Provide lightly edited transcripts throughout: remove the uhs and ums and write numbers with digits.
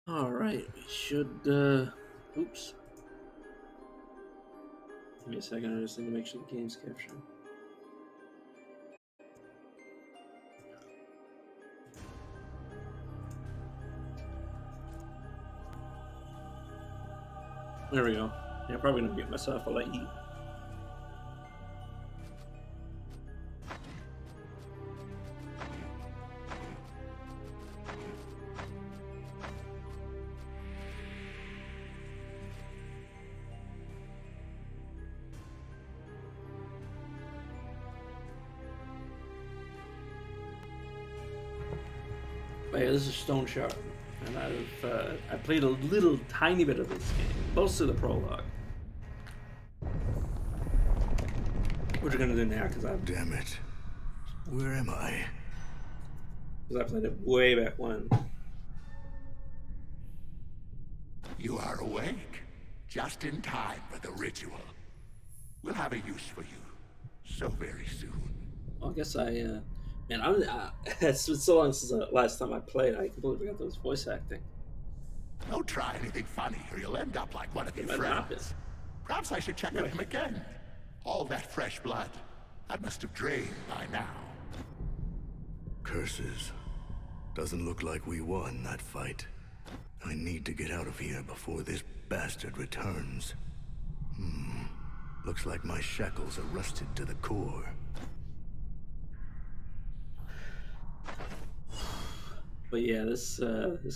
Alright, we should, oops. Give me a second, I just need to make sure the game's captured. There we go. Yeah, I'm probably gonna mute myself while I eat. But yeah, this is Stoneshard, and I played a little tiny bit of this game, mostly the prologue. What you're gonna do now? Damn it. Where am I? Because I played it way back when. You are awake, just in time for the ritual. We'll have a use for you, so very soon. Well, I guess man, it's been so long since the last time I played. I completely forgot there was voice acting. Don't try anything funny, or you'll end up like one of your It might not be. friends. Perhaps I should check on him again. All that fresh blood, that must have drained by now. Curses. Doesn't look like we won that fight. I need to get out of here before this bastard returns. Looks like my shackles are rusted to the core. But yeah, this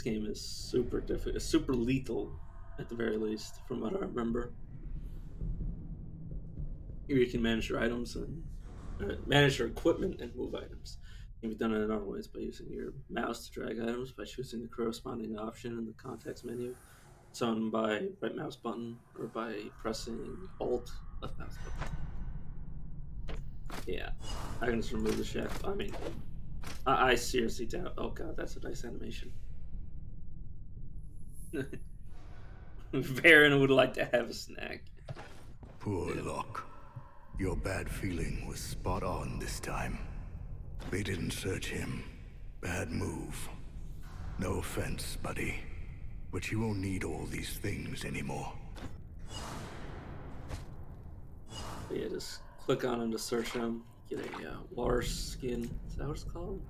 game is super difficult, super lethal, at the very least, from what I remember. Here you can manage your items and manage your equipment and move items. Can be done in other ways by using your mouse to drag items, by choosing the corresponding option in the context menu, some by right mouse button, or by pressing Alt left mouse button. Yeah, I can just remove the shackle. I mean, I seriously doubt. Oh god, that's a nice animation. Varen would like to have a snack. Poor Locke. Your bad feeling was spot on this time. They didn't search him. Bad move. No offense, buddy. But you won't need all these things anymore. But yeah, just click on him to search him. Get a water skin. Is that what it's called?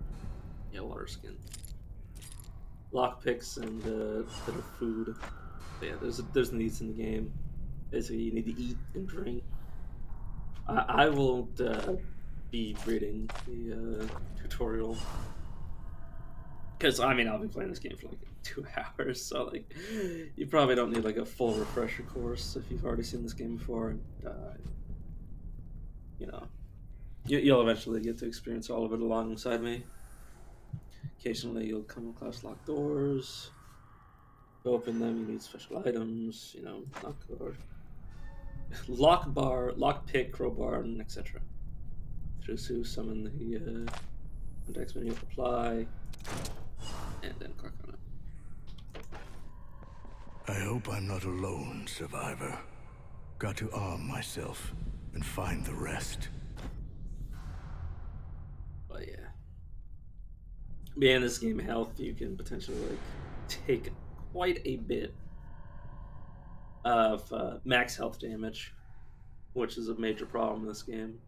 Yeah, water skin. Lockpicks and a bit of food. But yeah, there's needs in the game. Basically, you need to eat and drink. I won't be reading the tutorial because I mean I'll be playing this game for like 2 hours, so like you probably don't need like a full refresher course if you've already seen this game before. And you know, you'll eventually get to experience all of it alongside me. Occasionally, you'll come across locked doors. To open them, you need special items. You know, lock bar, lock pick, crowbar, and etc. To summon the context menu, apply, and then click on it. I hope I'm not alone, survivor. Got to arm myself and find the rest. But yeah. In this game, health, you can potentially like take quite a bit of max health damage, which is a major problem in this game.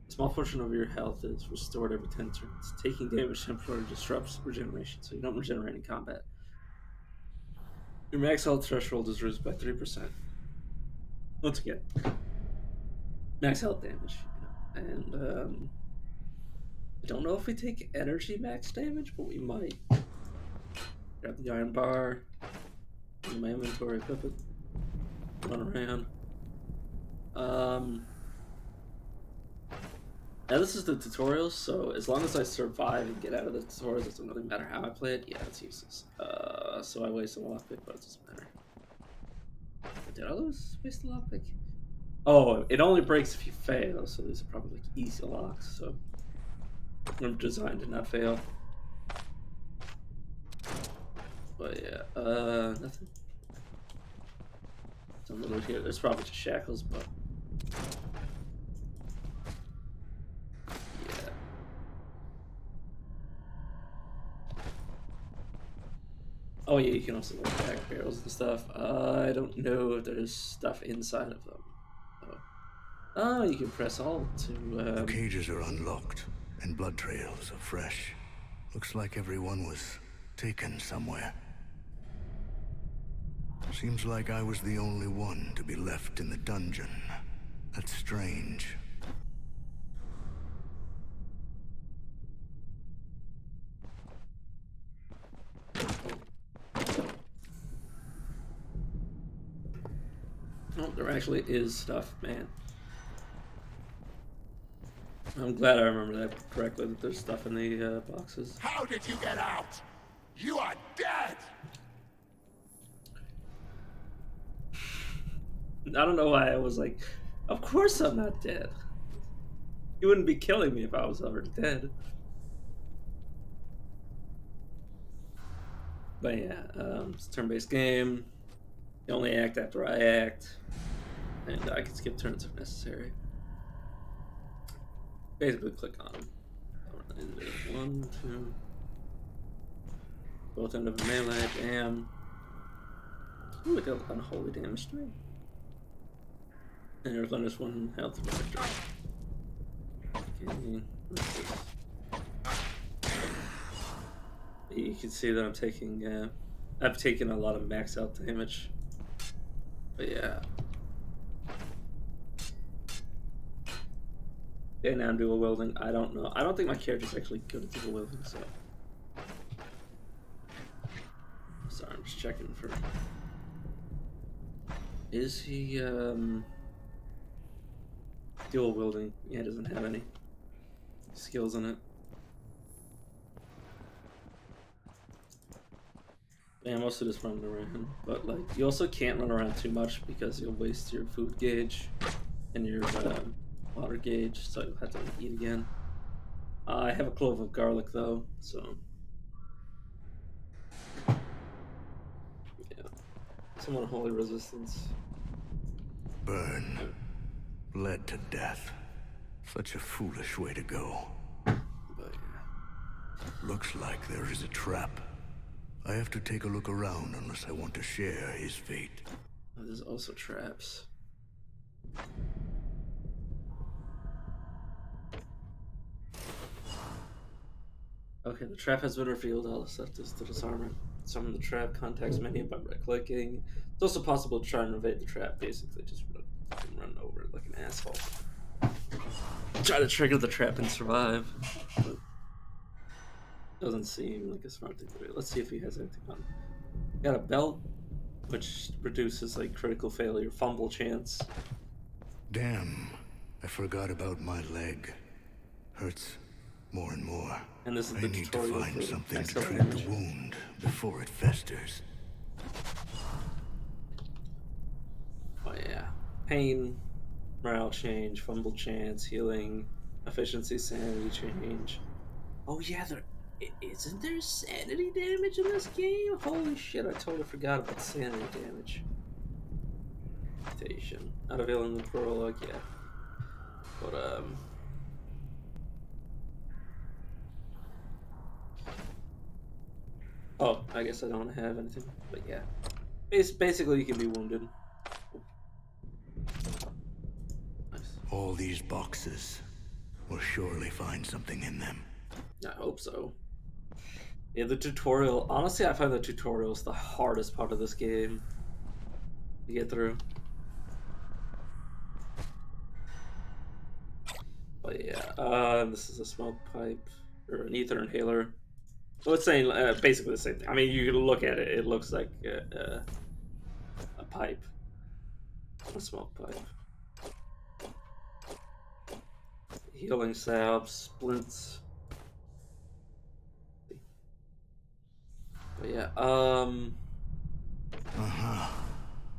A small portion of your health is restored every 10 turns. Taking damage temporarily disrupts regeneration, so you don't regenerate in combat. Your max health threshold is raised by 3%. Once again, max health damage. And I don't know if we take energy max damage, but we might. Grab the iron bar, in my inventory, equip it, run around. Now this is the tutorials, so as long as I survive and get out of the tutorials, it doesn't really matter how I play it. Yeah, it's useless. So I waste a lockpick, but it doesn't matter. Did I waste a lockpick? Oh, it only breaks if you fail, so these are probably like easy locks, so I'm designed to not fail. But yeah, nothing. Something over here. There's probably just shackles, but Oh yeah, you can also look back barrels and stuff. I don't know if there's stuff inside of them. Oh, you can press Alt to. The cages are unlocked, and blood trails are fresh. Looks like everyone was taken somewhere. Seems like I was the only one to be left in the dungeon. That's strange. Oh, there actually is stuff, man. I'm glad I remember that correctly. That there's stuff in the boxes. How did you get out? You are dead! I don't know why I was like, of course I'm not dead. You wouldn't be killing me if I was already dead. But yeah, it's a turn-based game. You only act after I act, and I can skip turns if necessary. Basically, click on them. One, two. Both end of a melee. Damn. Ooh, it dealt unholy damage to me. And there's minus 1 health reduction. Okay, what's this? You can see that I'm taking, I've taken a lot of max out damage. But yeah. Okay, now I'm dual wielding. I don't know. I don't think my character's actually good at dual wielding, so. Sorry, I'm just checking for. Is he, dual wielding? Yeah, it doesn't have any skills in it. Yeah, mostly just running around. But, like, you also can't run around too much because you'll waste your food gauge and your water gauge, so you'll have to eat again. I have a clove of garlic, though, so. Yeah. Somewhat holy resistance. Burn. Led to death. Such a foolish way to go. But, yeah. Looks like there is a trap. I have to take a look around unless I want to share his fate. Oh, there's also traps. Okay, the trap has been revealed. All that's left is to disarm it. Summon the trap, context menu by right-clicking. It's also possible to try and evade the trap, basically. Just run over it like an asshole. Try to trigger the trap and survive. But doesn't seem like a smart thing to do. Let's see if he has anything on. Got a belt, which reduces like critical failure, fumble chance. Damn, I forgot about my leg. Hurts more and more. And this is I the need to tutorial find for something to excellent treat damage. the wound before it festers. Oh yeah, pain, morale change, fumble chance, healing, efficiency, sanity change. Oh yeah, isn't there sanity damage in this game? Holy shit, I totally forgot about sanity damage. Mutation. Not available in the prologue, yeah. But oh, I guess I don't have anything. But yeah. Basically you can be wounded. Nice. All these boxes will surely find something in them. I hope so. Yeah, the tutorial. Honestly, I find the tutorial is the hardest part of this game to get through. But yeah, this is a smoke pipe or an ether inhaler. So it's saying basically the same thing. I mean, you can look at it; it looks like a pipe, a smoke pipe. Healing salve, splints. But yeah,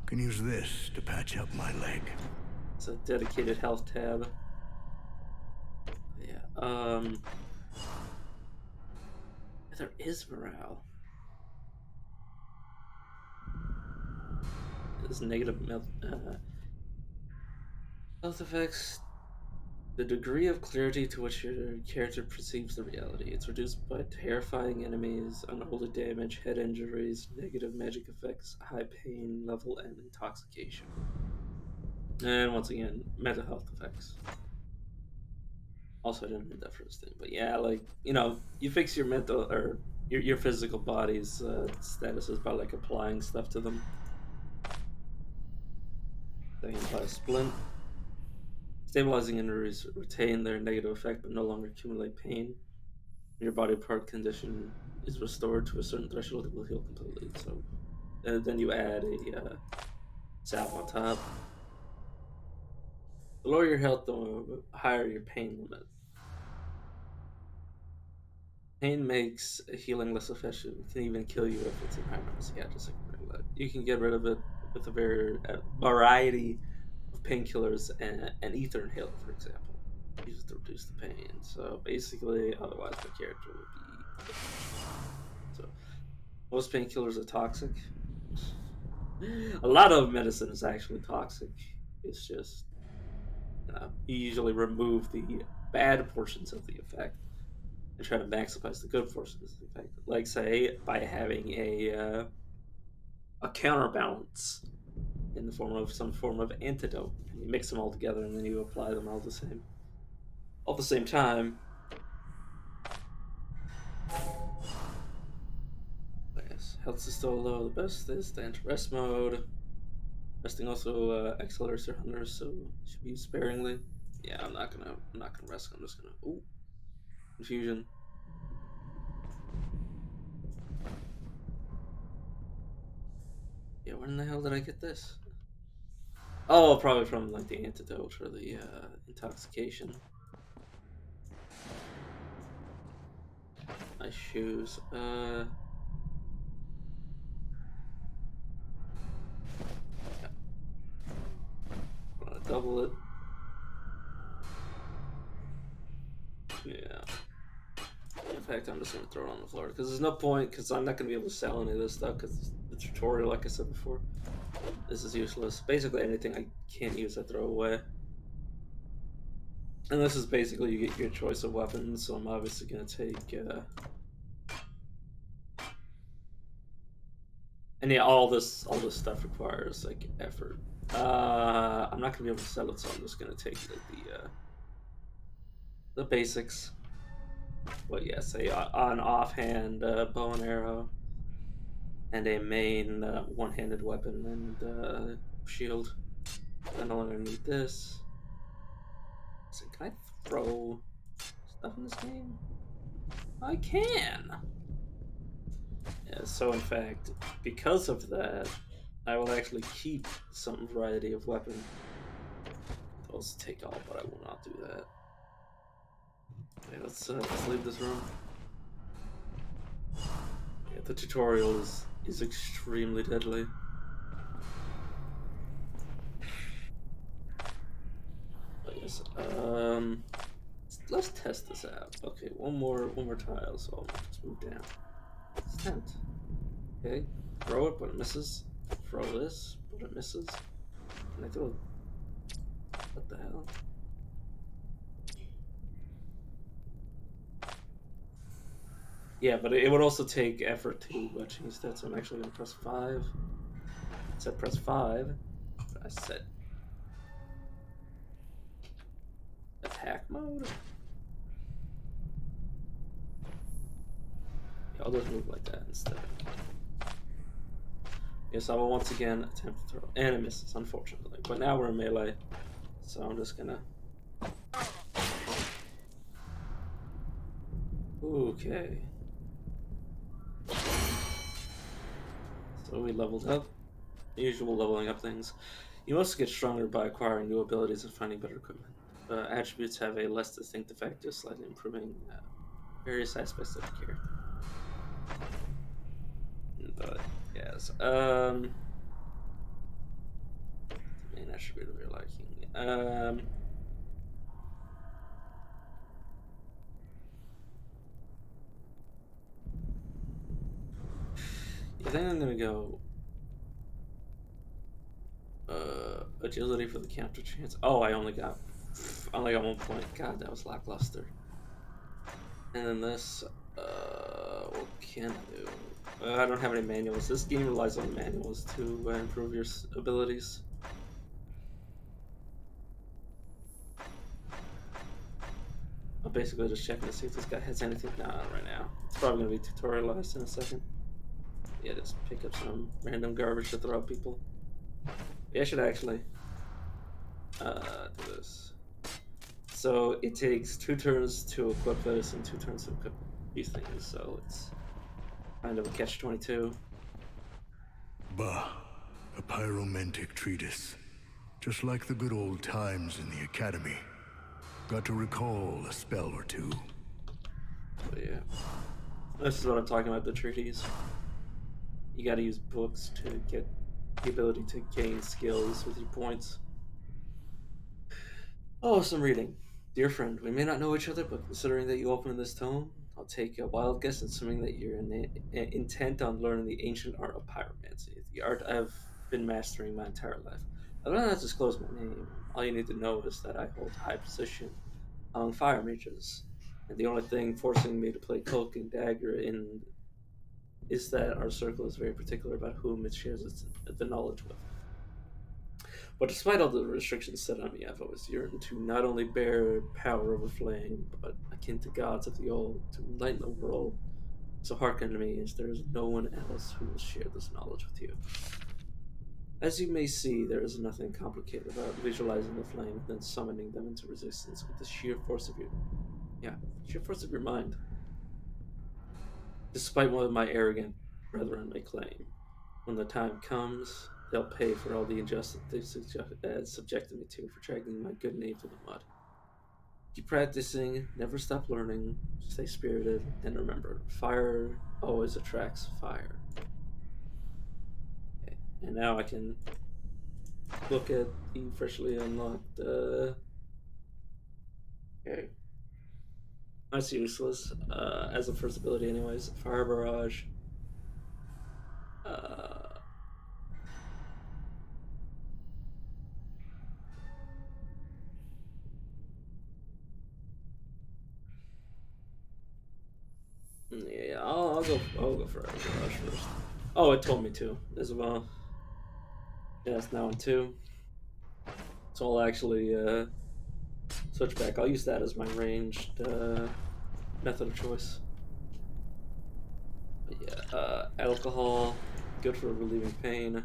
Can use this to patch up my leg. it's a dedicated health tab. Yeah, there is morale. There's negative health effects. The degree of clarity to which your character perceives the reality. It's reduced by terrifying enemies, unholy damage, head injuries, negative magic effects, high pain level, and intoxication. And once again, mental health effects. Also, I didn't read that first thing, but yeah, like you fix your mental or your physical body's statuses by like applying stuff to them. They can apply a splint. Stabilizing injuries retain their negative effect but no longer accumulate pain. Your body part condition is restored to a certain threshold, it will heal completely. So then you add a salve on top. The lower your health, the higher your pain limit. Pain makes healing less effective. It can even kill you if it's environmental. Yeah, just like regular. You can get rid of it with a variety of painkillers and ether inhaler, for example. Use it to reduce the pain. So basically, otherwise my character would be. So most painkillers are toxic. A lot of medicine is actually toxic. It's just you usually remove the bad portions of the effect and try to maximize the good portions of the effect. Like say by having a counterbalance in the form of some form of antidote, and you mix them all together, and then you apply them all at the same time. But yes, health is still low. The best is the anti-rest mode. Resting also accelerates their hunters, so should be used sparingly. Yeah, I'm not gonna rest. I'm just gonna confusion. Yeah, where in the hell did I get this? Oh, probably from like the antidote or the intoxication. My shoes. Yeah. I'm gonna double it. Yeah. In fact, I'm just gonna throw it on the floor because there's no point. Because I'm not gonna be able to sell any of this stuff because the tutorial, like I said before, this is useless. Basically, anything I can't use, I throw away. And this is basically you get your choice of weapons. So I'm obviously gonna take. And yeah, all this stuff requires like effort. I'm not gonna be able to sell it, so I'm just gonna take the basics. But yes, an offhand bow and arrow, and a main one-handed weapon and shield. I no longer need this. So can I throw stuff in this game? I can. Yeah, so in fact, because of that, I will actually keep some variety of weapon. I'll just take all, but I will not do that. Okay, let's leave this room. Yeah, the tutorial is extremely deadly. But yes, let's test this out. Okay, one more tile, so I'll just move down. It's tent. Okay, throw it, but it misses. Throw this, but it misses. And I throw it. What the hell? Yeah, but it would also take effort to change that, so I'm actually going to press 5. I said press 5. I said attack mode. Yeah, I'll just move like that instead. Yes, I will once again attempt to throw. And it misses, unfortunately. But now we're in melee, so I'm just going to... Okay. So we leveled up. Usual leveling up things. You must get stronger by acquiring new abilities and finding better equipment. Attributes have a less distinct effect, just slightly improving various aspects of the character. But yes, the main attribute of your liking. I think I'm gonna go agility for the counter chance. Oh, I only got only got 1 point. God, that was lackluster. And then this, what can I do? I don't have any manuals. This game relies on manuals to improve your abilities. I'm basically just checking to see if this guy has anything. Nah, not right now. It's probably gonna be tutorialized in a second. Yeah, just pick up some random garbage to throw at people. Yeah, I should actually do this. So it takes 2 turns to equip this and 2 turns to equip these things. So it's kind of a catch-22. Bah, a pyromantic treatise. Just like the good old times in the academy. Got to recall a spell or two. But yeah, this is what I'm talking about, the treaties. You gotta use books to get the ability to gain skills with your points. Oh, some reading. Dear friend, we may not know each other, but considering that you opened this tome, I'll take a wild guess assuming that you're intent on learning the ancient art of pyromancy, the art I've been mastering my entire life. I don't have to disclose my name. All you need to know is that I hold high position among fire mages, and the only thing forcing me to play cloak and dagger is that our circle is very particular about whom it shares the knowledge with. But despite all the restrictions set on me, I've always yearned to not only bear power over flame, but akin to gods of the old, to enlighten the world. So hearken to me, as there is no one else who will share this knowledge with you. As you may see, there is nothing complicated about visualizing the flame and then summoning them into resistance with the sheer force of your mind. Despite what my arrogant brethren may claim, when the time comes, they'll pay for all the injustice they've subjected me to for dragging my good name through the mud. Keep practicing, never stop learning, stay spirited, and remember, fire always attracts fire. Okay. And now I can look at the freshly unlocked. Okay. That's useless as a first ability, anyways. Fire barrage. Yeah, I'll go for Fire barrage first. Oh, it told me to as well. Yeah, it's now in 2. So I'll actually switch back. I'll use that as my ranged method of choice. But yeah, alcohol, good for relieving pain.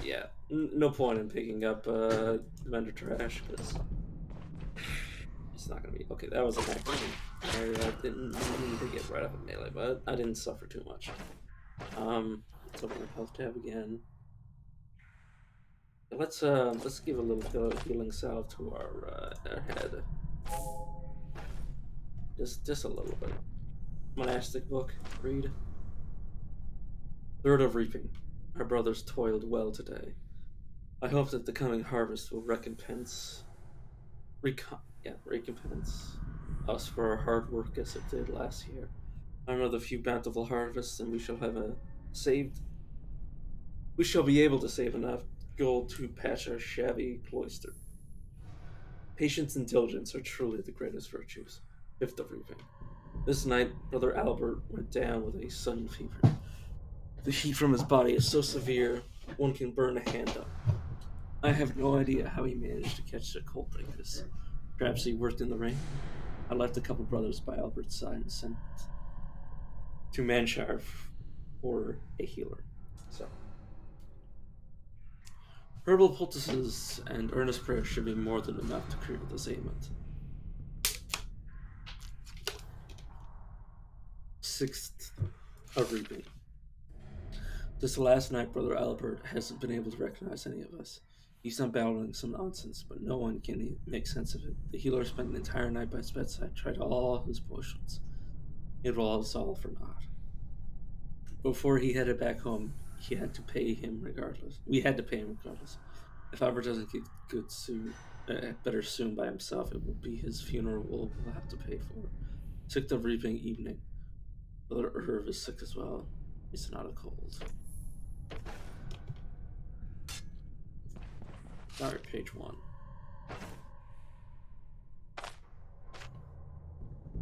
Yeah, no point in picking up vendor trash because it's not gonna be okay. That was an accident. I didn't need to get right up in melee, but I didn't suffer too much. Let's open our health tab again. Let's give a little healing salve to our head. Just a little bit. Monastic book. Read. Third of reaping. Our brothers toiled well today. I hope that the coming harvest will recompense us for our hard work as it did last year. Another few bountiful harvests, and we shall be able to save enough gold to patch our shabby cloister. Patience and diligence are truly the greatest virtues. Fifth of reaping. This night, Brother Albert went down with a sudden fever. The heat from his body is so severe, one can burn a hand up. I have no idea how he managed to catch a cold like this. Perhaps he worked in the rain. I left a couple brothers by Albert's side and sent to Manshire for a healer. So, herbal poultices and earnest prayer should be more than enough to cure this ailment. Sixth of reaping. This last night, Brother Albert hasn't been able to recognize any of us. He's not battling some nonsense, but no one can make sense of it. The healer spent an entire night by his bedside, tried all his potions. It was all for naught. Before he headed back home, he had to pay him regardless. We had to pay him regardless. If Albert doesn't get better soon by himself, it will be his funeral we'll have to pay for. Sixth of reaping evening. Brother Irv is sick as well. It's not a cold. Sorry, page 1.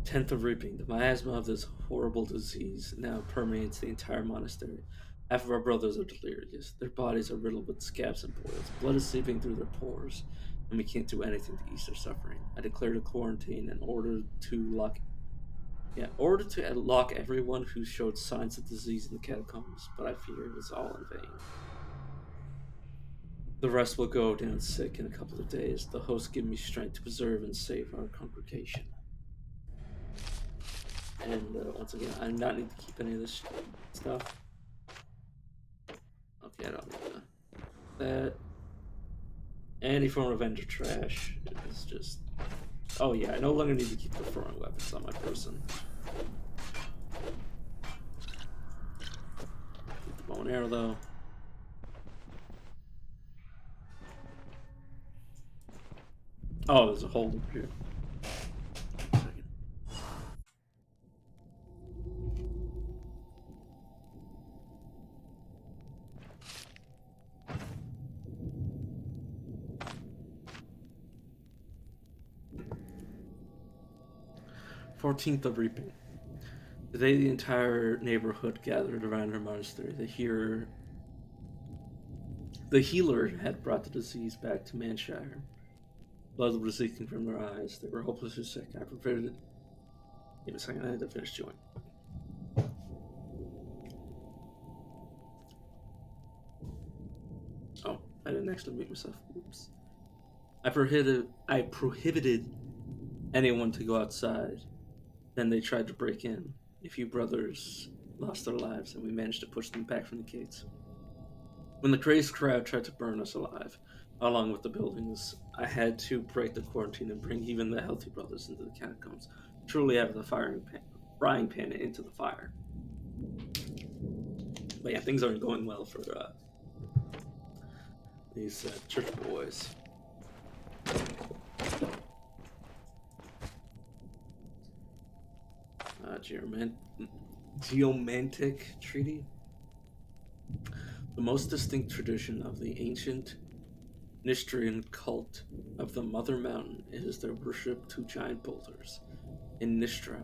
10th of Reaping. The miasma of this horrible disease now permeates the entire monastery. Half of our brothers are delirious. Their bodies are riddled with scabs and boils. Blood is seeping through their pores, and we can't do anything to ease their suffering. I declared a quarantine in order to lock everyone who showed signs of disease in the catacombs, but I fear it is all in vain. The rest will go down sick in a couple of days. The host give me strength to preserve and save our congregation. And once again, I do not need to keep any of this stuff. Okay, I don't need that. Any form of ender trash is just... Oh yeah, I no longer need to keep the throwing weapons on my person. Keep the bow and arrow though. Oh, there's a hole over here. 14th of Reaping. Today the entire neighborhood gathered around her monastery. The healer had brought the disease back to Manshire. Blood was leaking from their eyes. They were hopelessly sick. I prepared it. Give me a second, I had to finish chewing. Oh, I didn't actually mute myself. Oops. I prohibited anyone to go outside. Then they tried to break in. A few brothers lost their lives, and we managed to push them back from the gates. When the crazed crowd tried to burn us alive, along with the buildings, I had to break the quarantine and bring even the healthy brothers into the catacombs, truly out of the frying pan into the fire. But yeah, things aren't going well for these church boys. Geomantic Treaty. The most distinct tradition of the ancient Nistrian cult of the Mother Mountain is their worship to giant boulders. In Nistra,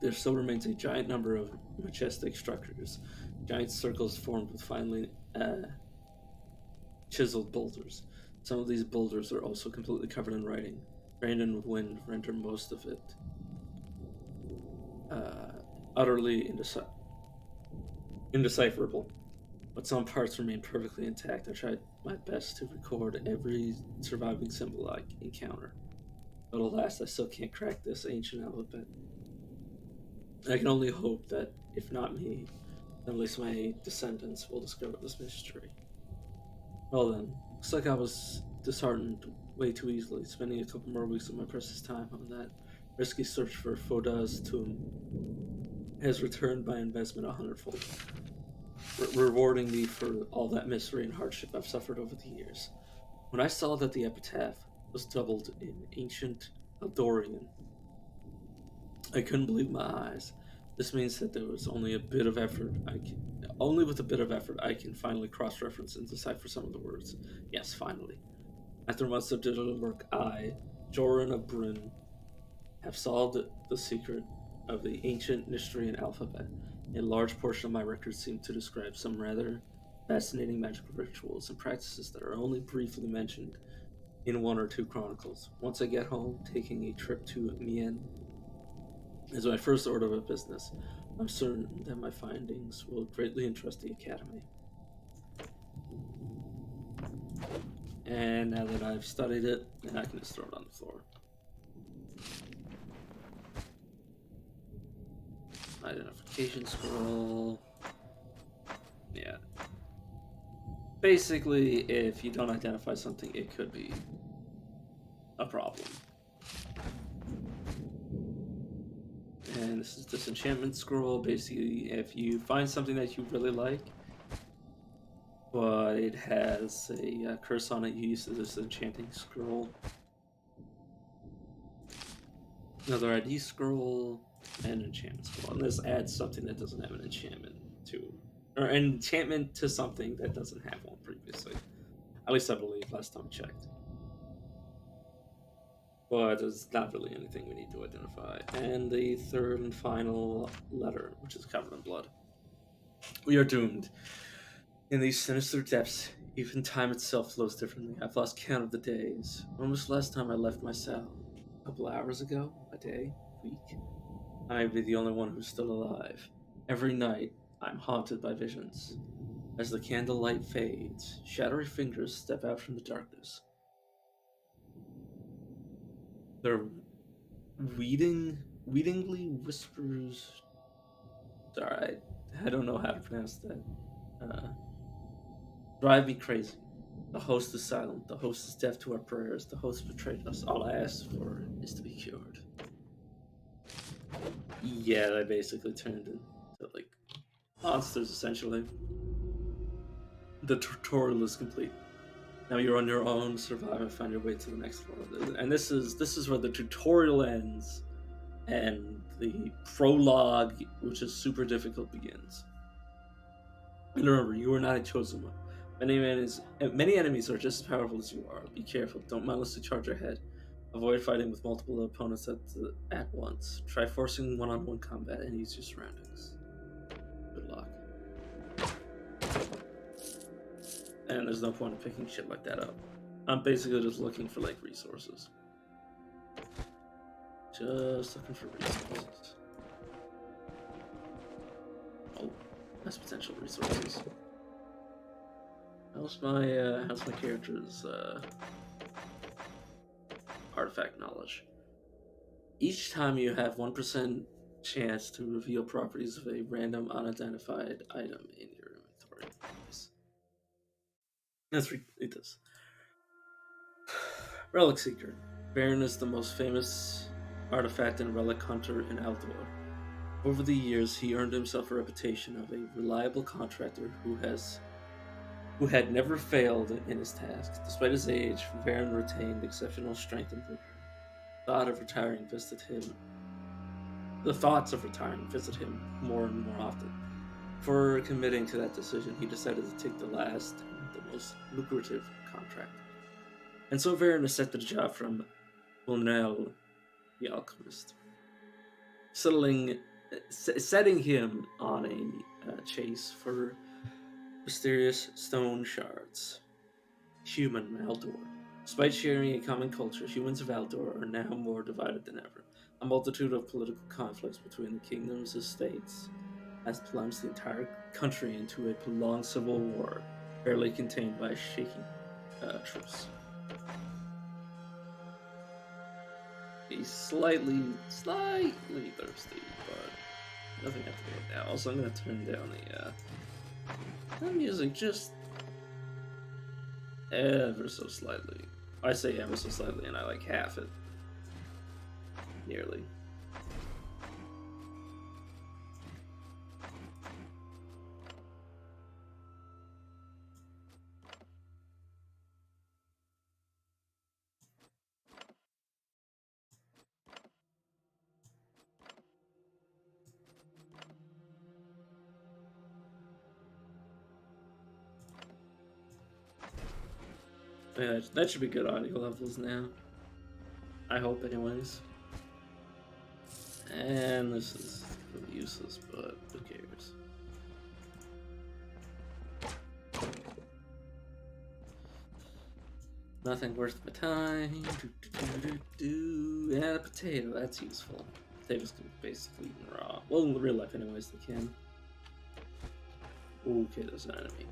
there still remains a giant number of majestic structures, giant circles formed with finely chiseled boulders. Some of these boulders are also completely covered in writing. Rain and wind render most of it utterly indecipherable, but some parts remain perfectly intact. I tried my best to record every surviving symbol I encounter, but alas, I still can't crack this ancient alphabet. I can only hope that, if not me, then at least my descendants will discover this mystery. Well then, looks like I was disheartened way too easily, spending a couple more weeks of my precious time on that risky search for Foda's tomb has returned my investment 100-fold, rewarding me for all that misery and hardship I've suffered over the years. When I saw that the epitaph was doubled in ancient Eldorian, I couldn't believe my eyes. This means that there was only with a bit of effort I can finally cross-reference and decipher some of the words. Yes, finally. After months of digital work, I, Joran of Bryn, have solved the secret of the ancient Nistrian alphabet. A large portion of my records seem to describe some rather fascinating magical rituals and practices that are only briefly mentioned in one or two chronicles. Once I get home, taking a trip to Mien is my first order of business. I'm certain that my findings will greatly interest the Academy. And now that I've studied it, then I can just throw it on the floor. Identification scroll. Yeah. Basically, if you don't identify something, it could be a problem. And this is disenchantment scroll. Basically, if you find something that you really like, but it has a curse on it, you use this enchanting scroll. Another ID scroll. And enchantment scroll. And this adds something that doesn't have an enchantment to, or an enchantment to something that doesn't have one previously. At least I believe last time I checked. but there's not really anything we need to identify. And the third and final letter, which is covered in blood. We are doomed. In these sinister depths, even time itself flows differently. I've lost count of the days. When was the last time I left my cell? A couple hours ago? A day? Week? I may be the only one who's still alive. Every night, I'm haunted by visions. As the candlelight fades, shadowy fingers step out from the darkness. Their weedingly whispers. Sorry, I don't know how to pronounce that. Uh, Drive me crazy. The host is silent. The host is deaf to our prayers. The host betrayed us. All I ask for is to be cured. Yeah, they basically turned into like monsters essentially. The tutorial is complete. Now you're on your own. Survive and find your way to the next world. And this is where the tutorial ends, and the prologue, which is super difficult, begins. And remember, you are not a chosen one. Many enemies are just as powerful as you are. Be careful. Don't mindlessly charge ahead. Avoid fighting with multiple opponents at once. Try forcing one-on-one combat and use your surroundings. Good luck. And there's no point in picking shit like that up. I'm basically just looking for like resources. Just looking for resources. Oh, that's potential resources. How's my character's artifact knowledge? Each time you have 1% chance to reveal properties of a random unidentified item in your inventory. Nice. Let's read this. Relic Seeker. Baron is the most famous artifact and relic hunter in Aldor. Over the years, he earned himself a reputation of a reliable contractor who had never failed in his task. Despite his age, Varen retained exceptional strength and vigor. The thoughts of retiring visited him more and more often. For committing to that decision, he decided to take the last and the most lucrative contract. And so Varen accepted a job from Bonel, the alchemist, setting him on a chase for mysterious stone shards. Human Aldor. Despite sharing a common culture, humans of Aldor are now more divided than ever. A multitude of political conflicts between the kingdom's estates has plunged the entire country into a prolonged civil war, barely contained by a shaky truce. He's slightly thirsty, but nothing I have to do right now. Also, I'm going to turn down the music just ever so slightly. I say ever so slightly, and I like half it. Nearly. Yeah, that should be good audio levels now. I hope, anyways. And this is really useless, but who cares? Nothing worth my time. Yeah, potato, that's useful. Potatoes can be basically eaten raw. Well, in real life, anyways, they can. Okay, there's an enemy.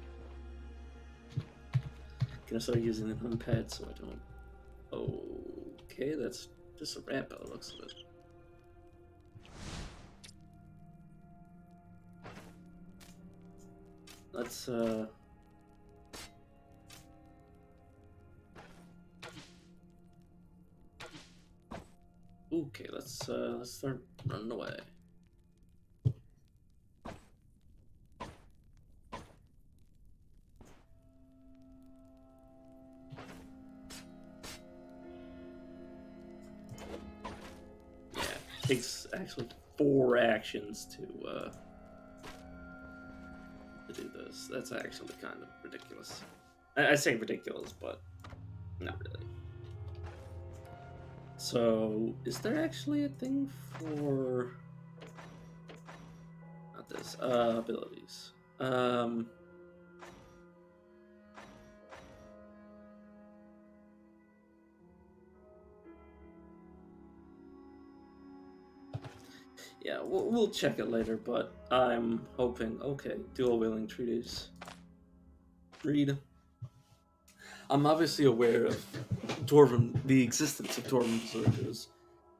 Gonna start using the numpad so I don't. Okay, that's just a rat by the looks of it. Let's okay, let's start running away. Yeah, it takes actually 4 actions to do this. That's actually kind of ridiculous. I say ridiculous, but not really. So, is there actually a thing for not this abilities? Yeah, we'll check it later, but I'm hoping. Okay, dual wielding treaties. Read. I'm obviously aware of the existence of dwarven berserkers,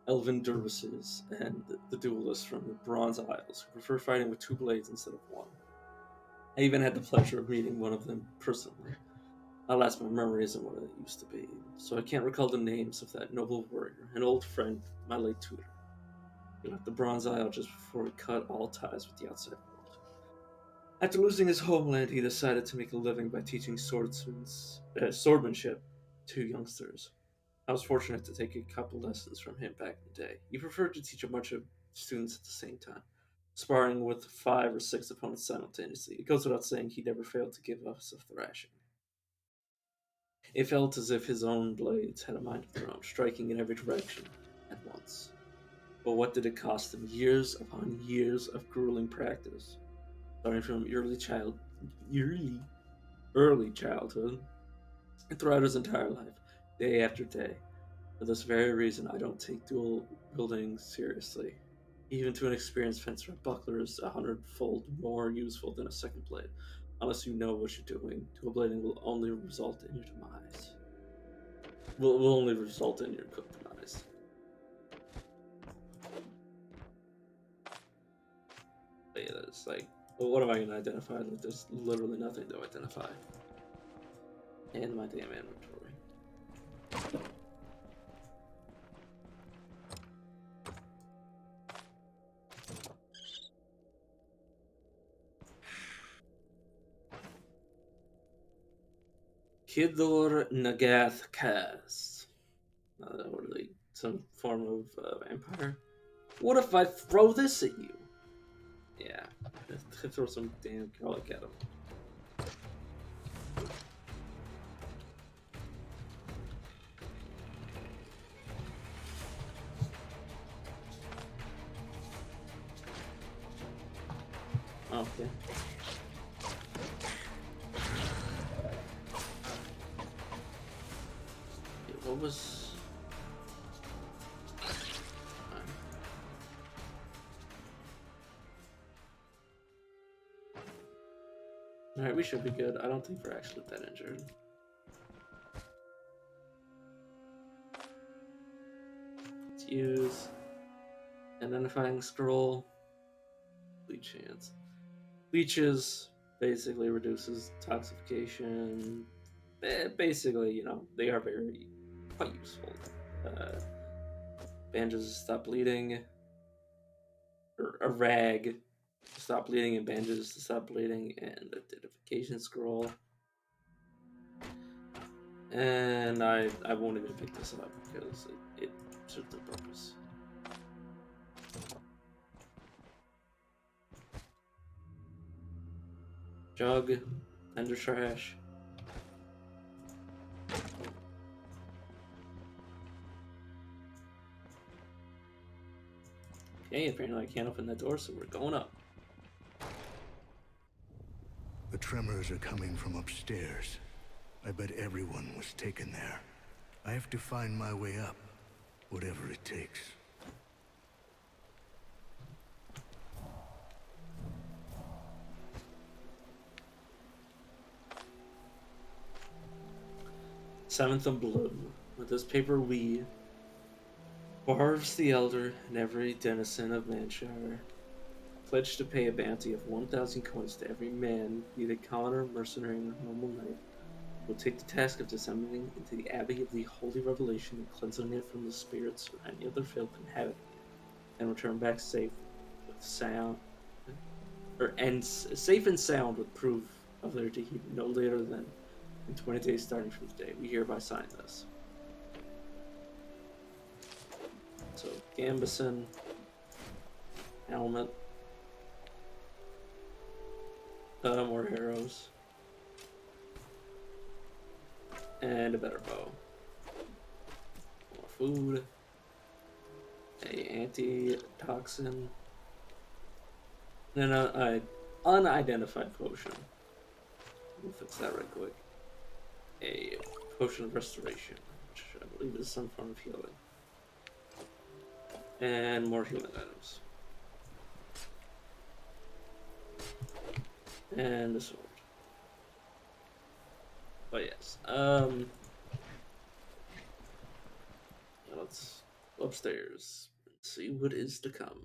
elven dervishes, and the duelists from the Bronze Isles who prefer fighting with two blades instead of one. I even had the pleasure of meeting one of them personally. Alas, my memory isn't what it used to be, so I can't recall the names of that noble warrior, an old friend, my late tutor. He left the Bronze Isle just before he cut all ties with the outside world. After losing his homeland, he decided to make a living by teaching swordmanship to youngsters. I was fortunate to take a couple lessons from him back in the day. He preferred to teach a bunch of students at the same time, sparring with 5 or 6 opponents simultaneously. It goes without saying he never failed to give us a thrashing. It felt as if his own blades had a mind of their own, striking in every direction at once. But what did it cost him? Years upon years of grueling practice, starting from early childhood, and throughout his entire life, day after day. For this very reason, I don't take dual wielding seriously. Even to an experienced fencer, a buckler is 100-fold more useful than a second blade. Unless you know what you're doing, dual blading will only result in your demise. Will only result in your cooked demise. But yeah, it's like, well, what am I going to identify? Like, there's literally nothing to identify. And my damn inventory. Kidor Nagath Cast. What are they? Some form of vampire? What if I throw this at you? Yeah, throw some damn garlic at him. Okay. What was... Alright, we should be good. I don't think we're actually that injured. Let's use identifying scroll. Leech hands. Leeches basically reduces toxification. Basically, you know, they are very quite useful. Bandages stop bleeding. Or a rag to stop bleeding, and bandages to stop bleeding, and identification scroll. And I won't even pick this up because it serves no purpose. Jug, ender trash. Okay, apparently I can't open that door, so we're going up. The tremors are coming from upstairs. I bet everyone was taken there. I have to find my way up, whatever it takes. Seventh and Blue. With this paper we, Barves the Elder, and every denizen of Manshire, pledged to pay a bounty of 1,000 coins to every man, be they commoner, mercenary, or normal knight, will take the task of descending into the Abbey of the Holy Revelation and cleansing it from the spirits or any other filth inhabiting it, and return back safe and sound with proof of their deed no later than in 20 days starting from today. We hereby sign this. So, Gambison, helmet, more arrows, and a better bow. More food. A antitoxin. And an unidentified potion. We'll fix that right quick. A potion of restoration, which I believe is some form of healing. And more healing items. And the sword. But yes, let's go upstairs and see what is to come.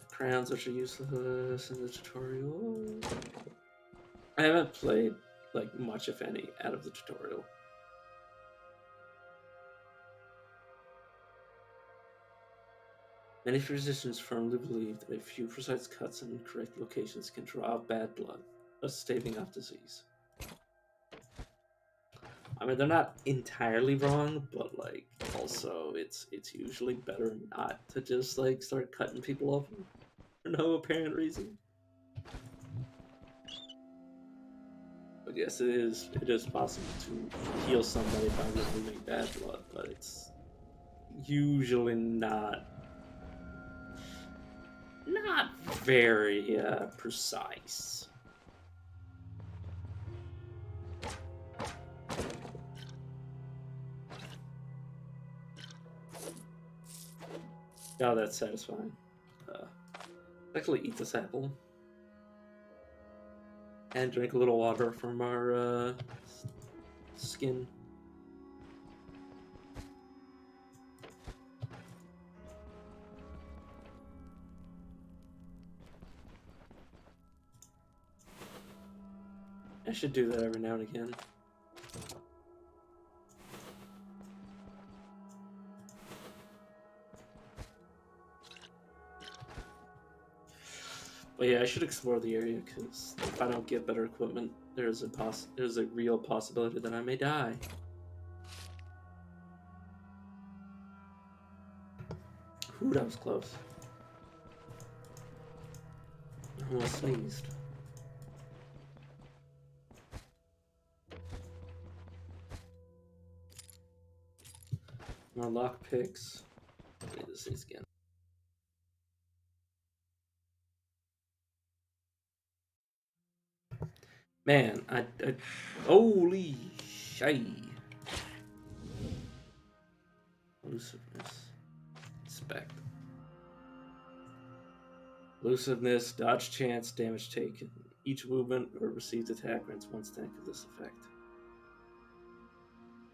Crowns which are useless in the tutorial. I haven't played like much, if any, out of the tutorial. Many physicians firmly believe that a few precise cuts in correct locations can draw out bad blood, thus staving off disease. I mean, they're not entirely wrong, but like, also, it's usually better not to just like start cutting people open for no apparent reason. But yes, it is possible to heal somebody by removing bad blood, but it's usually not very precise. Oh, that's satisfying. Actually, eat this apple and drink a little water from our skin. I should do that every now and again. But yeah, I should explore the area, because if I don't get better equipment, there's a real possibility that I may die. Ooh, that was close. I almost sneezed. More lockpicks. Need to sneeze again. Man, I holy shay. Elusiveness. Inspect. Elusiveness, dodge chance, damage taken. Each movement or received attack grants 1 stack of this effect.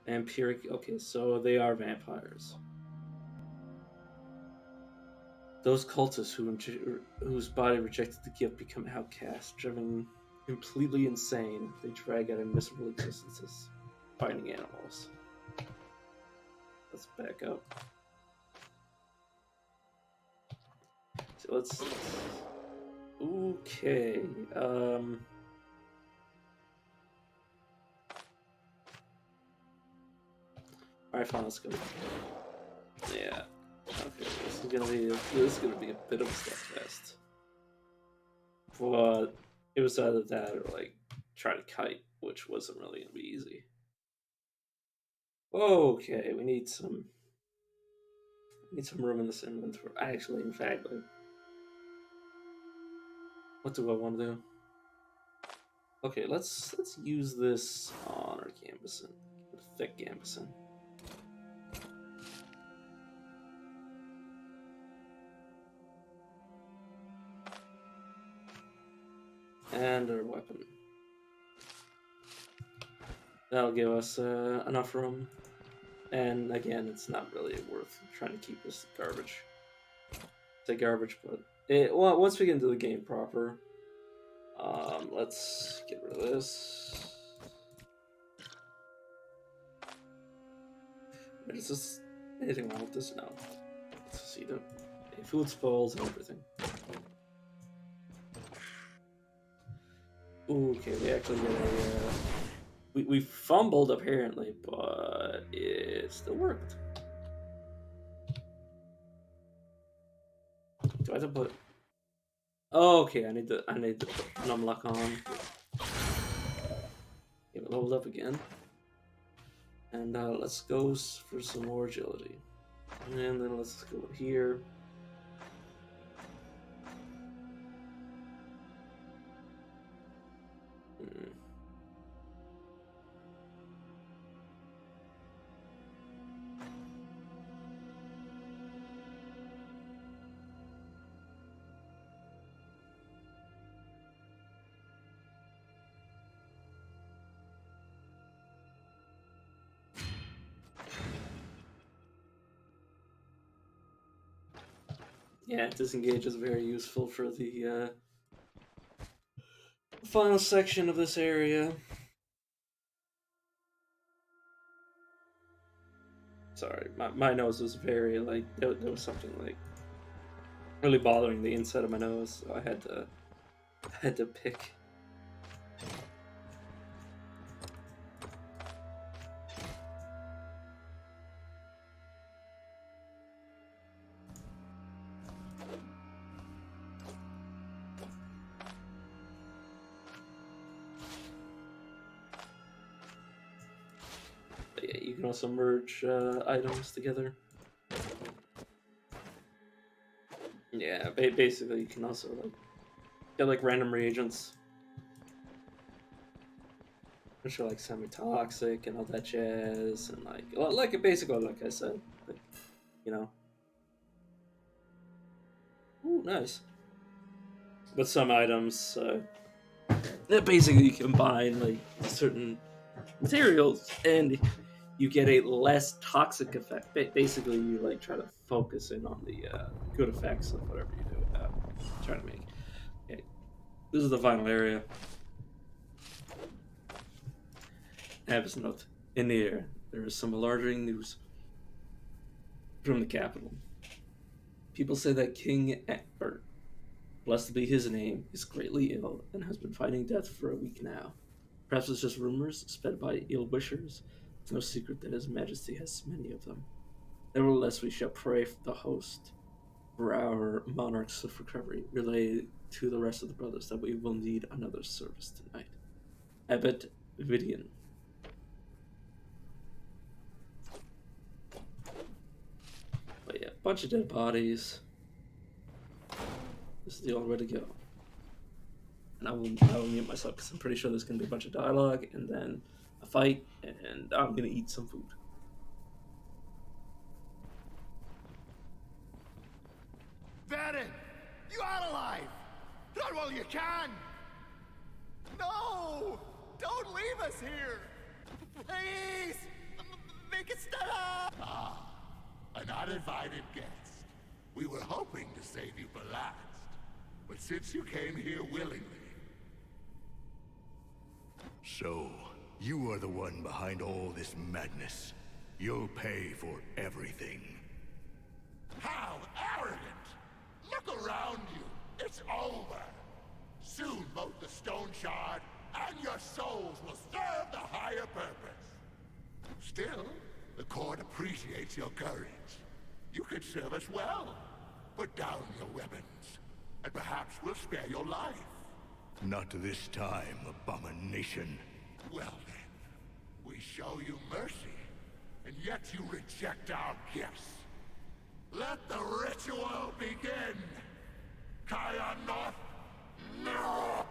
Vampiric. Okay, so they are vampires. Those cultists whose body rejected the gift become outcasts, driven completely insane. They drag out miserable existences, fighting animals. Let's back up. So let's. Okay. Alright, fine. Let's go. Yeah. Okay. This is gonna be a bit of a slugfest. But it was either that or like try to kite, which wasn't really gonna be easy. Okay, we need some room in this inventory. Actually, in fact, like, what do I want to do? Okay, let's use this on our gambeson, thick gambeson. And our weapon. That'll give us enough room. And again, it's not really worth trying to keep this garbage. Say garbage, but well, once we get into the game proper, let's get rid of this. Is this anything wrong with this? No. Let's see the food spoils and everything. Okay, we actually get a. We fumbled apparently, but it still worked. Do I have to put? Oh, okay. I need to put numlock on. Get it leveled up again. And let's go for some more agility. And then let's go here. Yeah, disengage is very useful for the final section of this area. Sorry, my nose was very, like, there was something, like, really bothering the inside of my nose, so I had to pick. But yeah, you can also merge items together. Yeah, basically you can also like get like random reagents, which are like semi-toxic and all that jazz, and like basically like I said, like, you know. Ooh, nice. But some items that basically combine like certain materials and you get a less toxic effect. Basically, you like try to focus in on the good effects of whatever you do. Trying to make. Okay. This is the final area. Abbas note: in the air, there is some alarming news from the capital. People say that King Egbert, blessed be his name, is greatly ill and has been fighting death for a week now. Perhaps it's just rumors sped by ill-wishers. It's no secret that His Majesty has many of them. Nevertheless, we shall pray for the host, for our monarch's swift recovery. Relay to the rest of the brothers that we will need another service tonight. Abbot Vidian. But yeah, bunch of dead bodies. This is the only way to go. And I will mute myself because I'm pretty sure there's going to be a bunch of dialogue and then a fight, and I'm going to eat some food. Baron! You are alive! Run while you can! No! Don't leave us here! Please! Make it stop! Ah, an uninvited guest. We were hoping to save you for last. But since you came here willingly... So, you are the one behind all this madness. You'll pay for everything. How arrogant! Look around you! It's over! Soon both the Stoneshard and your souls will serve the higher purpose. Still, the court appreciates your courage. You could serve us well. Put down your weapons, and perhaps we'll spare your life. Not this time, abomination. Well then, we show you mercy, and yet you reject our gifts. Let the ritual begin! Kaya North, no!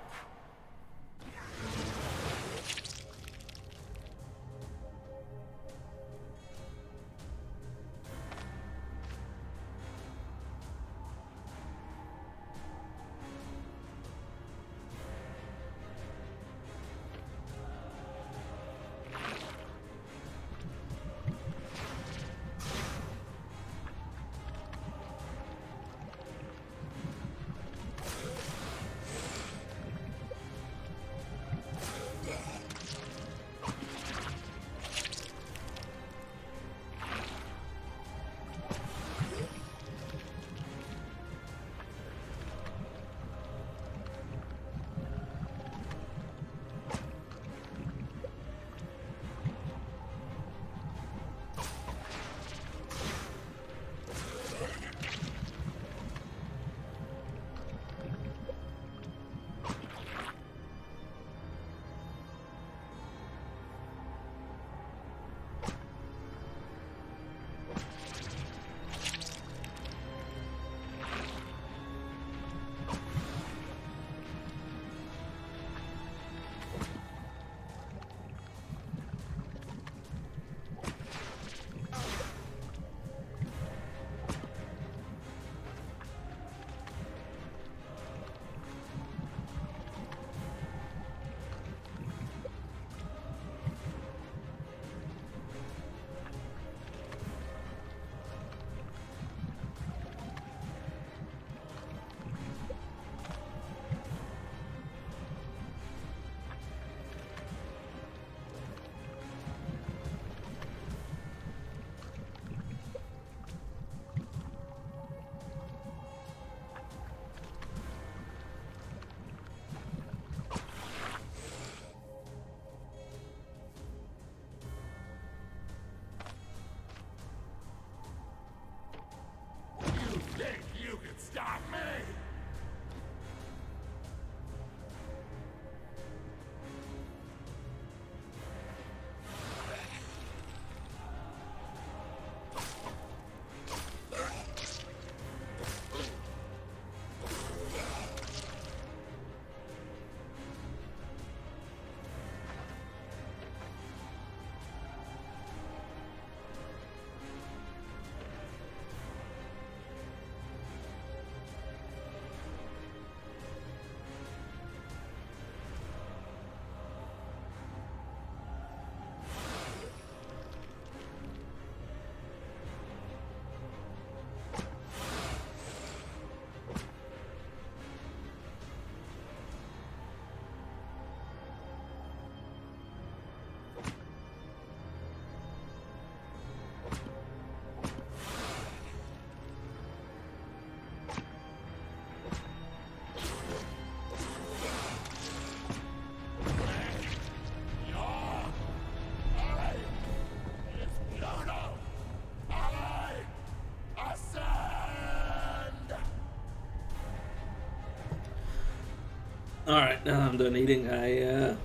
Alright, now I'm done eating. A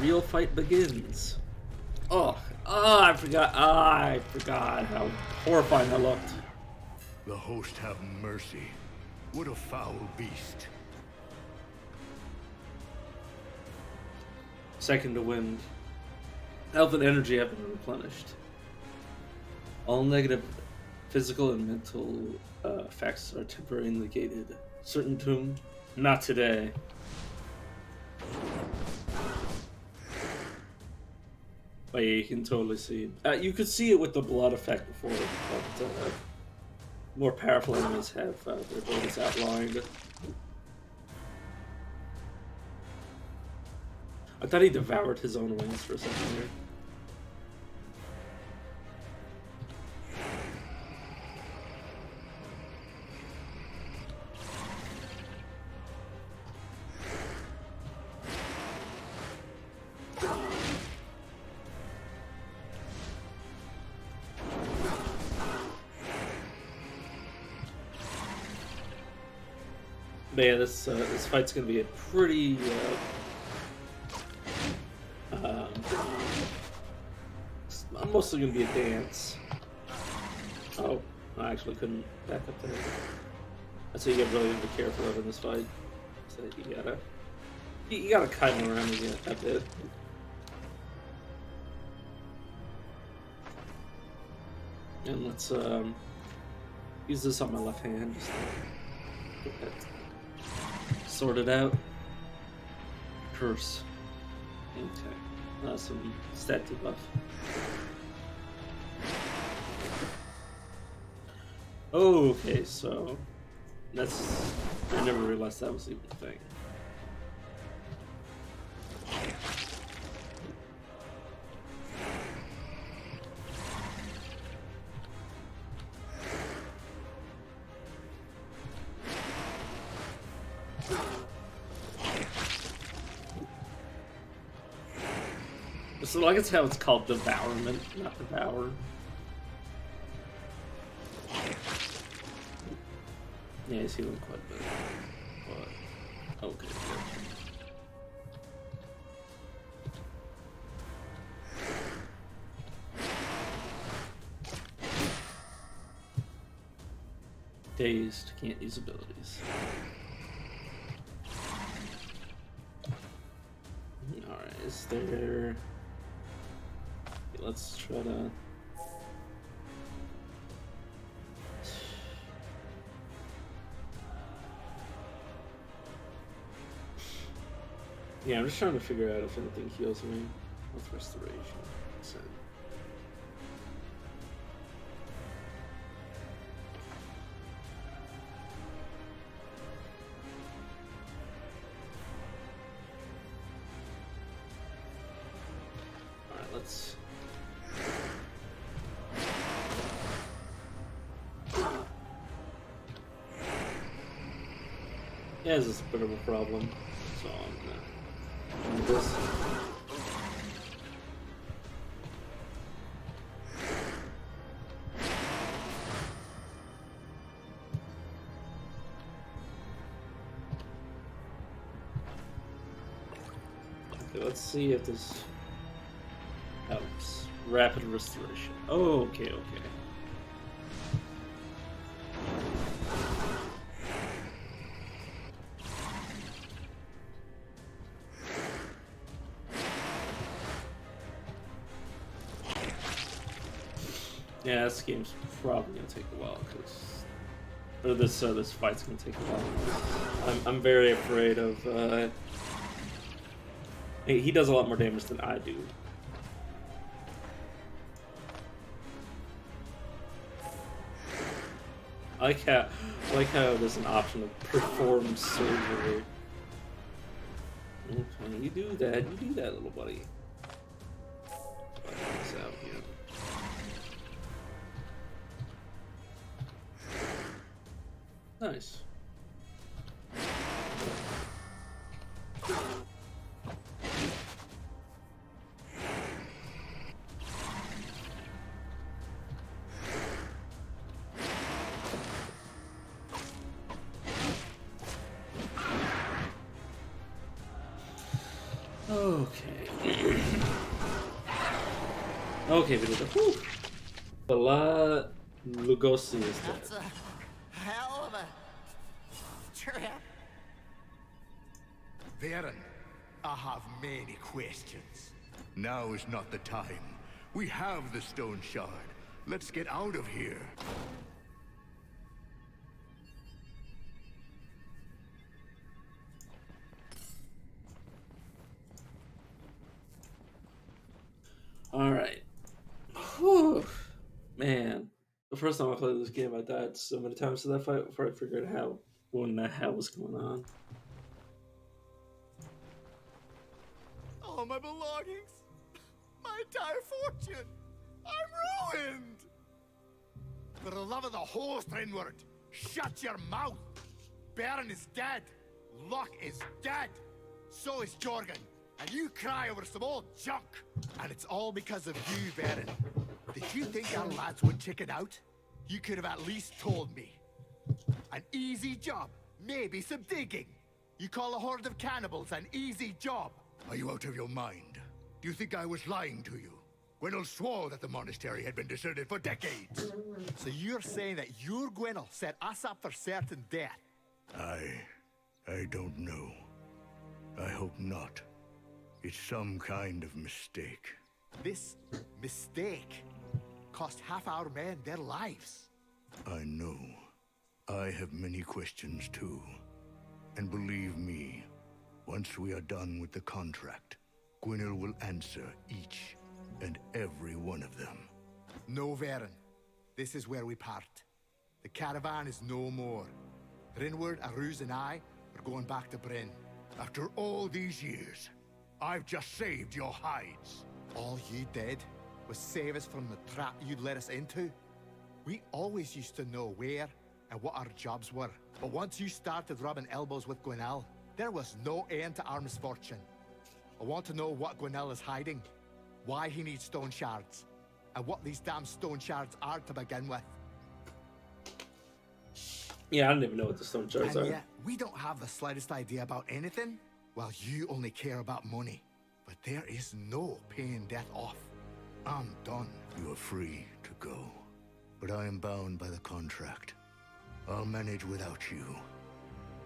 real fight begins. I forgot how horrifying that looked. The host have mercy. What a foul beast. Second to wind. Health and energy have been replenished. All negative physical and mental effects are temporarily negated. Certain tomb, not today. But yeah, you can totally see. You could see it with the blood effect before, but more powerful enemies have their abilities outlined. I thought he devoured his own wings for a second here. But yeah, this fight's gonna be a pretty mostly gonna be a dance. Oh, I actually couldn't back up there. That's why you get really to be careful of in this fight. So you gotta kite him around again a bit. And let's use this on my left hand just to get that sorted out. Curse. Okay. Some stat debuff. Okay, so that's. I never realized that was even a thing. So I guess how it's called devourment, not devour. Yeah, he's healing quite a bit. But okay, good. Dazed, can't use abilities. Alright, is there... Let's try to... Yeah, I'm just trying to figure out if anything heals me with restoration. So... Alright, let's... Yeah, this is a bit of a problem, so I'm gonna do this. Okay, let's see if this helps. Rapid restoration. Oh, okay. Yeah, this game's probably gonna take a while this fight's gonna take a while. I'm very afraid of. He does a lot more damage than I do. I like how there's an option to perform surgery. Okay, you do that, little buddy. Out here. Nice. Okay. Okay, we did it. Whew. Bala Lugosi is dead. That's a hell of a trip. Varen, I have many questions. Now is not the time. We have the stone shard. Let's get out of here. Alright. Whew. Man. The first time I played this game, I died so many times to that fight before I figured out what in the hell was going on. All my belongings! My entire fortune! I'm ruined! For the love of the host, Rinward, shut your mouth! Baron is dead! Luck is dead! So is Jorgen! And you cry over some old junk! And it's all because of you, Baron. Did you think our lads would chicken out? You could have at least told me. An easy job, maybe some digging. You call a horde of cannibals an easy job? Are you out of your mind? Do you think I was lying to you? Gwynnel swore that the monastery had been deserted for decades. So you're saying that your Gwynnel set us up for certain death? I don't know. I hope not. It's some kind of mistake. This mistake cost half our men their lives. I know. I have many questions too. And believe me, once we are done with the contract, Gwynnel will answer each and every one of them. No, Varen. This is where we part. The caravan is no more. Rinward, Aruz, and I are going back to Bryn. After all these years, I've just saved your hides. All you did was save us from the trap you'd let us into. We always used to know where and what our jobs were. But once you started rubbing elbows with Gwynnel, there was no end to our misfortune. I want to know what Gwynnel is hiding, why he needs stone shards, and what these damn stone shards are to begin with. Yeah, I don't even know what the stone shards And are. yet, we don't have the slightest idea about anything. Well, you only care about money. But there is no paying death off. I'm done. You are free to go. But I am bound by the contract. I'll manage without you.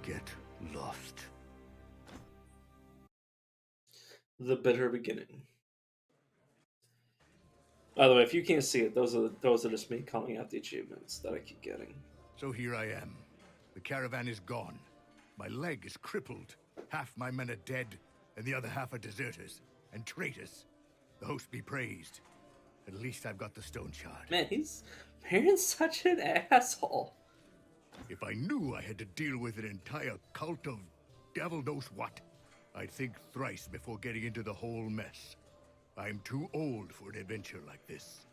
Get lost. The bitter beginning. By the way, if you can't see it, those are just me calling out the achievements that I keep getting. So here I am. The caravan is gone. My leg is crippled. Half my men are dead, and the other half are deserters and traitors. The host be praised. At least I've got the stone shard. Man, Baron's such an asshole. If I knew I had to deal with an entire cult of devil knows what, I'd think thrice before getting into the whole mess. I'm too old for an adventure like this.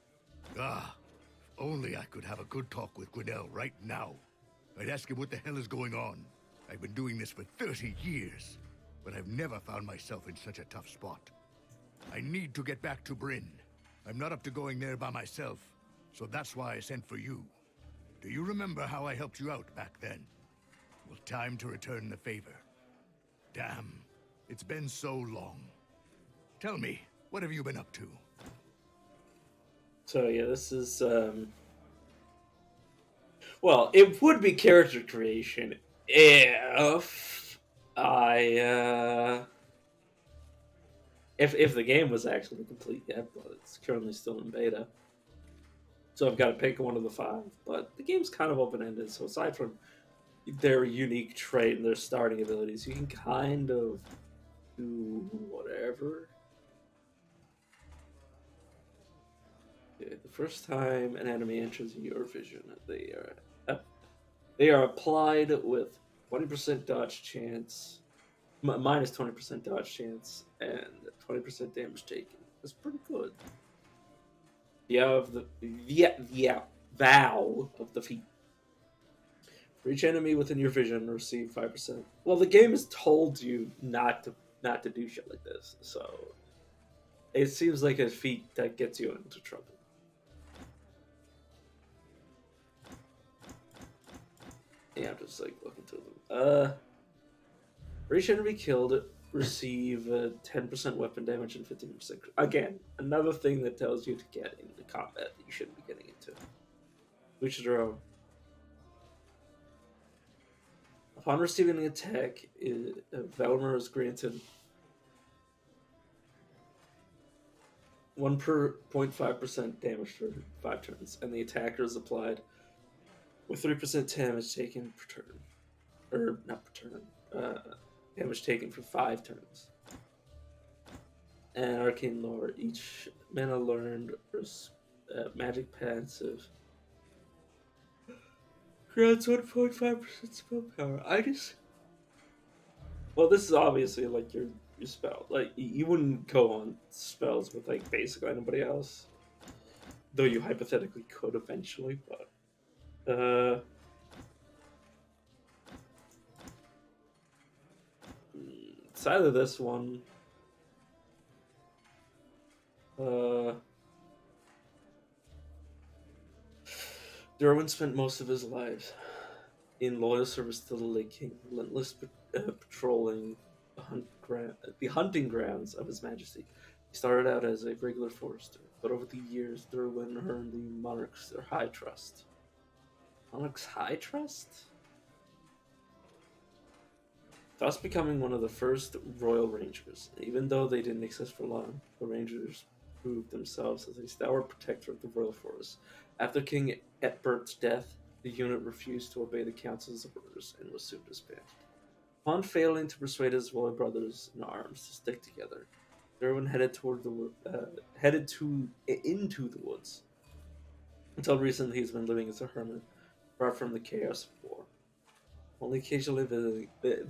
Ah, if only I could have a good talk with Gwynnel right now. I'd ask him what the hell is going on. I've been doing this for 30 years, but I've never found myself in such a tough spot. I need to get back to Bryn. I'm not up to going there by myself, so that's why I sent for you. Do you remember how I helped you out back then? Well, time to return the favor. Damn, it's been so long. Tell me, what have you been up to? So yeah, this is well, it would be character creation if I if the game was actually complete yet, but it's currently still in beta. So I've got to pick one of the 5. But the game's kind of open-ended, so aside from their unique trait and their starting abilities, you can kind of do whatever. Okay, the first time an enemy enters your vision, they are applied with 20% dodge chance, minus 20% dodge chance, and 20% damage taken. That's pretty good. You have the vow of defeat. For each enemy within your vision, receive 5%. Well, the game has told you not to do shit like this, so it seems like a feat that gets you into trouble. Yeah, I'm just like looking through them. For each enemy killed, receive 10% weapon damage and 15%. Again, another thing that tells you to get into combat that you shouldn't be getting into. Each their own. Upon receiving an attack, Velmer is granted 1 per 0.5% damage for 5 turns, and the attacker is applied with 3% damage taken per turn. Or, not per turn. Damage taken for 5 turns. And Arcane Lore, each mana learned or magic passive grants 1.5% spell power. I just. Well, this is obviously like your spell. Like, you wouldn't go on spells with, like, basically anybody else. Though you hypothetically could eventually, but. It's either this one. Derwin spent most of his life in loyal service to the Lake King, relentless patrolling the hunting grounds of His Majesty. He started out as a regular forester, but over the years, Derwin earned the monarch's high trust. Monarch's high trust? Thus becoming one of the first royal rangers. Even though they didn't exist for long, the rangers proved themselves as a stalwart protector of the royal forest. After King Etbert's death, the unit refused to obey the council's orders and was soon disbanded. Upon failing to persuade his royal brothers in arms to stick together, Derwin into the woods. Until recently, he's been living as a hermit, far from the chaos of war. Only occasionally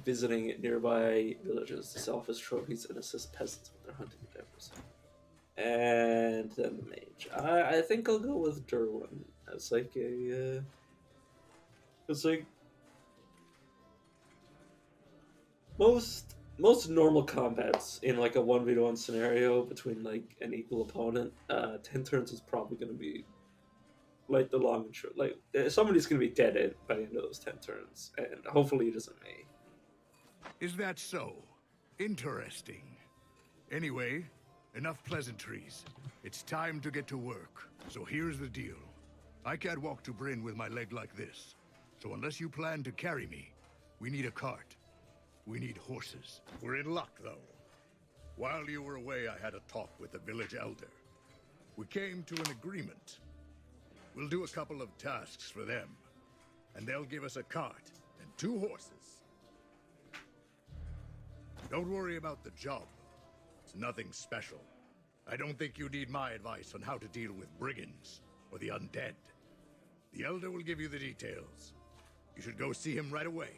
visiting nearby villages to sell his trophies and assist peasants with their hunting endeavors. And then the mage. I think I'll go with Derwin as like a. It's like most normal combats in like a 1v1 scenario between like an equal opponent. 10 turns is probably going to be like the long and short. Like somebody's going to be dead by the end of those 10 turns, and hopefully it isn't me. Is that so? Interesting. Anyway, enough pleasantries. It's time to get to work. So here's the deal. I can't walk to Bryn with my leg like this. So unless you plan to carry me, we need a cart. We need horses. We're in luck, though. While you were away, I had a talk with the village elder. We came to an agreement. We'll do a couple of tasks for them, and they'll give us a cart and 2 horses. Don't worry about the job. It's nothing special. I don't think you need my advice on how to deal with brigands or the undead. The Elder will give you the details. You should go see him right away.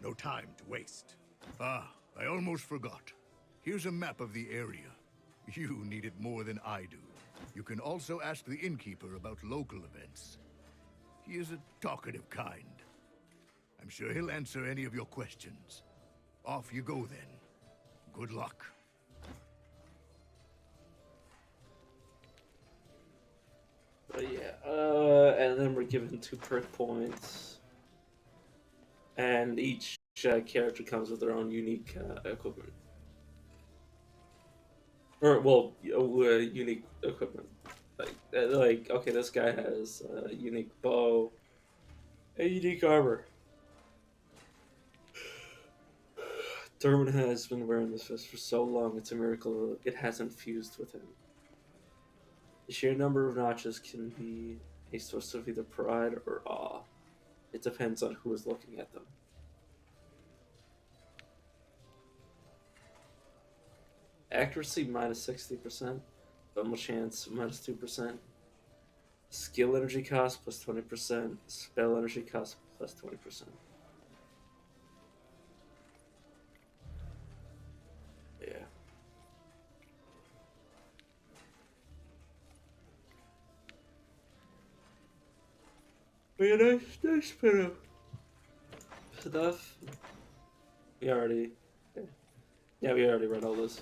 No time to waste. Ah, I almost forgot. Here's a map of the area. You need it more than I do. You can also ask the innkeeper about local events. He is a talkative kind. I'm sure he'll answer any of your questions. Off you go then. Good luck. But yeah, and then we're given 2 perk points, and each character comes with their own unique equipment, or well, unique equipment. Like okay, this guy has a unique bow, a unique armor. Derwin has been wearing this vest for so long; it's a miracle it hasn't fused with him. The sheer number of notches can be a source of either pride or awe. It depends on who is looking at them. Accuracy minus 60%, thermal chance minus 2%, skill energy cost plus 20%, spell energy cost plus 20%. Yeah. But yeah, nice bit of stuff. We already read all this.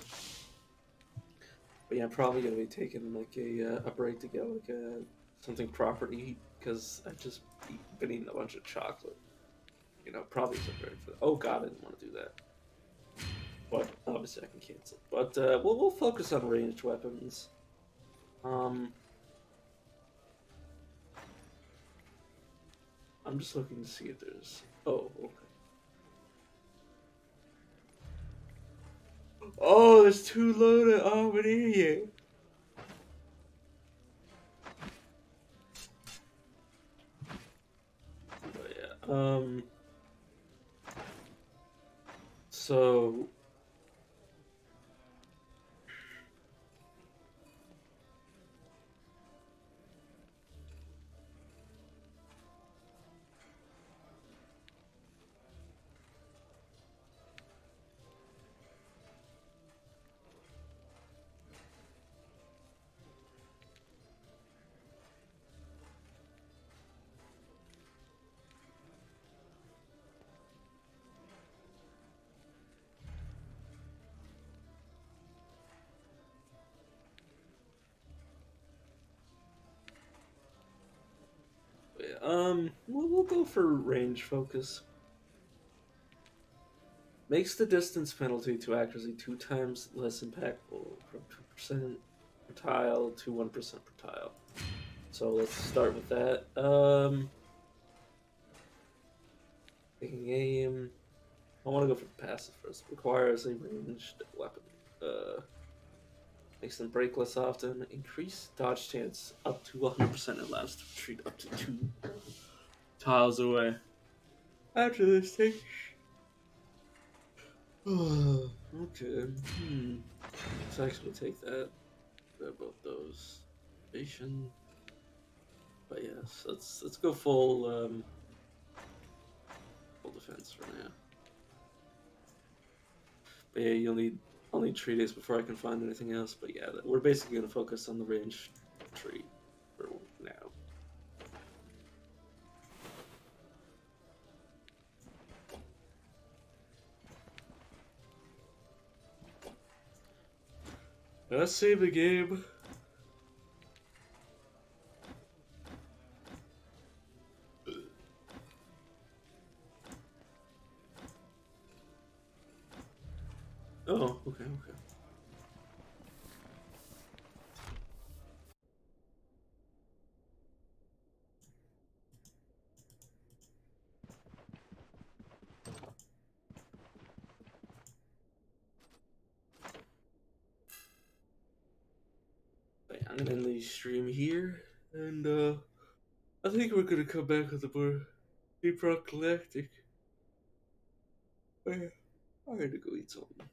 But yeah, I'm probably gonna be taking like a break to get like something proper to eat because I've just been eating a bunch of chocolate. You know, probably some break for that. Oh god, I didn't want to do that. But obviously I can cancel. But we'll focus on ranged weapons. Um, I'm just looking to see if there's. Oh, okay. Oh, there's two loaded. Oh, I'm an idiot. But yeah. So yeah, we'll go for range focus. Makes the distance penalty to accuracy 2 times less impactful from 2% per tile to 1% per tile. So let's start with that. Taking aim. I want to go for the passive first. Requires a ranged weapon. Makes them break less often. Increase dodge chance up to 100%. Allows to retreat up to 2 tiles away. After this stage. Okay. Let's actually take that. Grab both those. Station. But yes, let's go full full defense for now. But yeah, I'll need 3 days before I can find anything else. But yeah, we're basically gonna focus on the range tree for now. Let's save the game. Oh, okay. But yeah, I'm gonna end the stream here, and I think we're gonna come back with a more Deep Rock Galactic. But yeah, I'm gonna go eat something.